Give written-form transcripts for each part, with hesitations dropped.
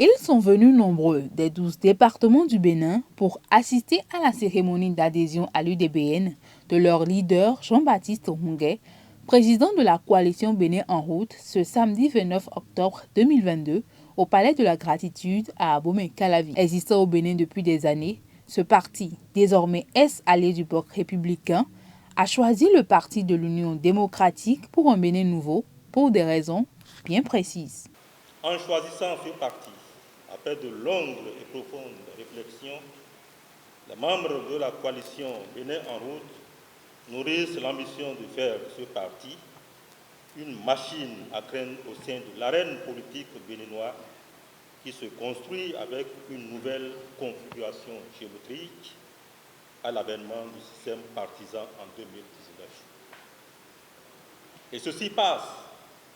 Ils sont venus nombreux des 12 départements du Bénin pour assister à la cérémonie d'adhésion à l'UDBN de leur leader Jean-Baptiste Houngué, président de la coalition Bénin en route, ce samedi 29 octobre 2022 au Palais de la Gratitude à Abomey-Calavi. Existant au Bénin depuis des années, ce parti, désormais ex-allié du bloc républicain, a choisi le parti de l'Union démocratique pour un Bénin nouveau pour des raisons bien précises. En choisissant ce parti, après de longues et profondes réflexions, les membres de la coalition Bénin en route nourrissent l'ambition de faire de ce parti une machine à craindre au sein de l'arène politique béninoise qui se construit avec une nouvelle configuration géométrique à l'avènement du système partisan en 2019. Et ceci passe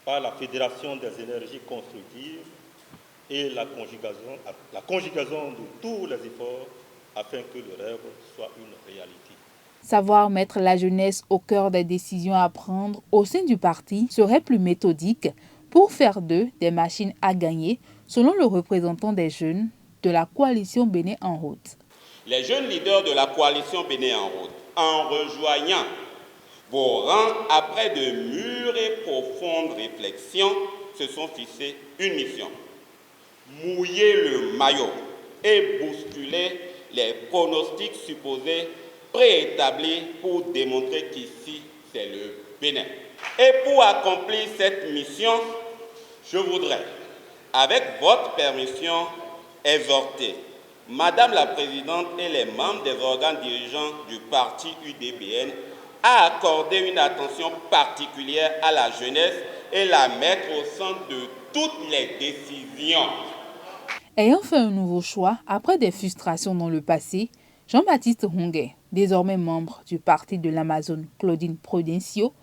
par la fédération des énergies constructives et la conjugaison de tous les efforts afin que le rêve soit une réalité. Savoir mettre la jeunesse au cœur des décisions à prendre au sein du parti serait plus méthodique pour faire d'eux des machines à gagner, selon le représentant des jeunes de la coalition Bénin en route. Les jeunes leaders de la coalition Bénin en route, en rejoignant vos rangs après de mûres et profondes réflexions, se sont fixés une mission: mouiller le maillot et bousculer les pronostics supposés préétablis pour démontrer qu'ici, c'est le Bénin. Et pour accomplir cette mission, je voudrais, avec votre permission, exhorter Madame la Présidente et les membres des organes dirigeants du parti UDBN à accorder une attention particulière à la jeunesse et la mettre au centre de toutes les décisions. Ayant fait un nouveau choix après des frustrations dans le passé, Jean-Baptiste Houngué, désormais membre du parti de l'Amazone Claudine Prudencio,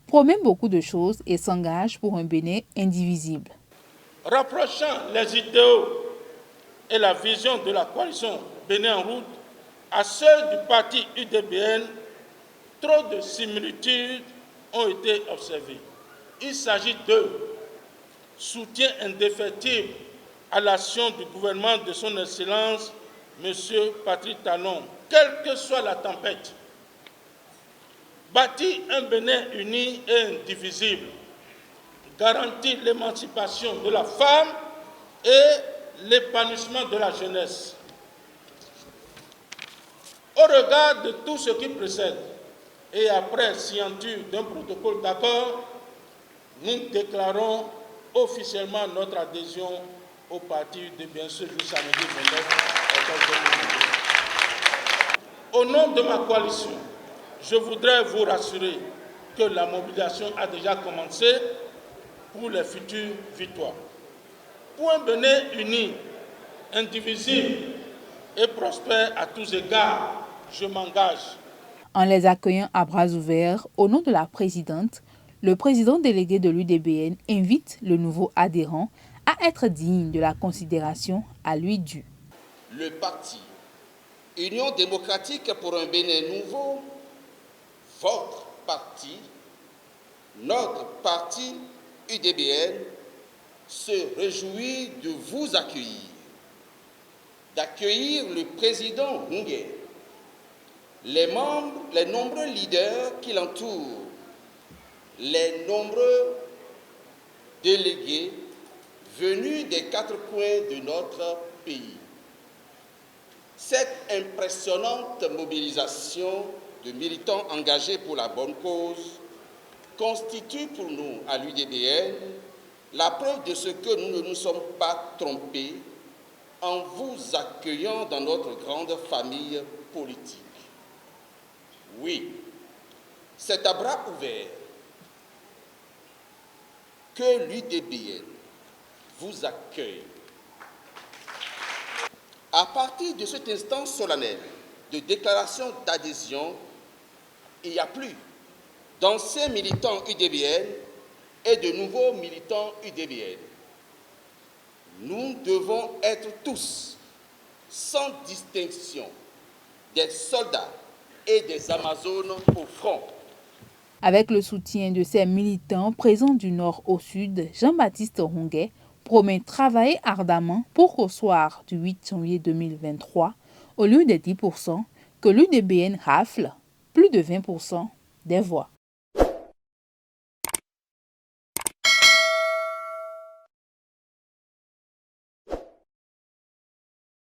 promet beaucoup de choses et s'engage pour un Bénin indivisible. Rapprochant les idéaux et la vision de la coalition Bénin en route à ceux du parti UDBN, trop de similitudes ont été observées. Il s'agit de soutien indéfectible à l'action du gouvernement de son Excellence, M. Patrick Talon, quelle que soit la tempête. Bâtir un Bénin uni et indivisible, garantir l'émancipation de la femme et l'épanouissement de la jeunesse. Au regard de tout ce qui précède, et après signature d'un protocole d'accord, nous déclarons officiellement notre adhésion au parti de bien sûr du samedi 29 octobre 2022. Au nom de ma coalition, je voudrais vous rassurer que la mobilisation a déjà commencé pour les futures victoires. Pour un Bénin uni, indivisible et prospère à tous égards, je m'engage. En les accueillant à bras ouverts, au nom de la présidente, le président délégué de l'UDBN invite le nouveau adhérent à être digne de la considération à lui due. Le parti Union démocratique pour un Bénin nouveau, votre parti, notre parti UDBN, se réjouit de vous accueillir, d'accueillir le président Houngué, les nombreux leaders qui l'entourent, les nombreux délégués venus des 4 coins de notre pays. Cette impressionnante mobilisation de militants engagés pour la bonne cause constitue pour nous, à l'UDBN, la preuve de ce que nous ne nous sommes pas trompés en vous accueillant dans notre grande famille politique. Oui, c'est à bras ouverts que l'UDBN vous accueille. À partir de cet instant solennel de déclaration d'adhésion, il n'y a plus d'anciens militants UDBN et de nouveaux militants UDBN. Nous devons être tous, sans distinction, des soldats et des Amazones au front. Avec le soutien de ses militants présents du nord au sud, Jean-Baptiste Houngué promet travailler ardemment pour qu'au soir du 8 janvier 2023, au lieu des 10%, que l'UDBN rafle plus de 20% des voix.